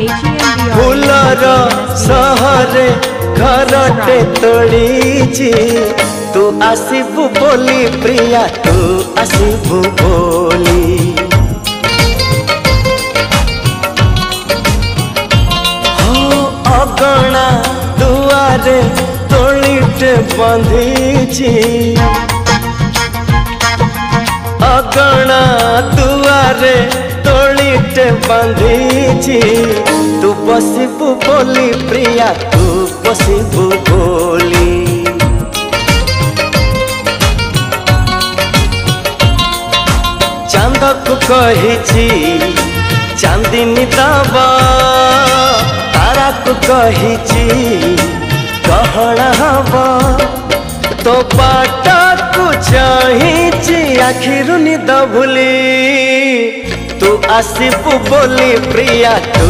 फूलर सहरे घरटे तोड़ी तू आसबु बोली प्रिया तू आसबु बोली हो अगणा दुआरे तोड़ीटे बंधी अगणा दुआरे तोड़ीटे बंधी तू बसबु बोली प्रिया तू बसबु बोली चांद को कही चांदनी दबा तारा को कही गहना हवा तो बाटा को चाही आखिर निद भूली तू आसबु बोली प्रिया तू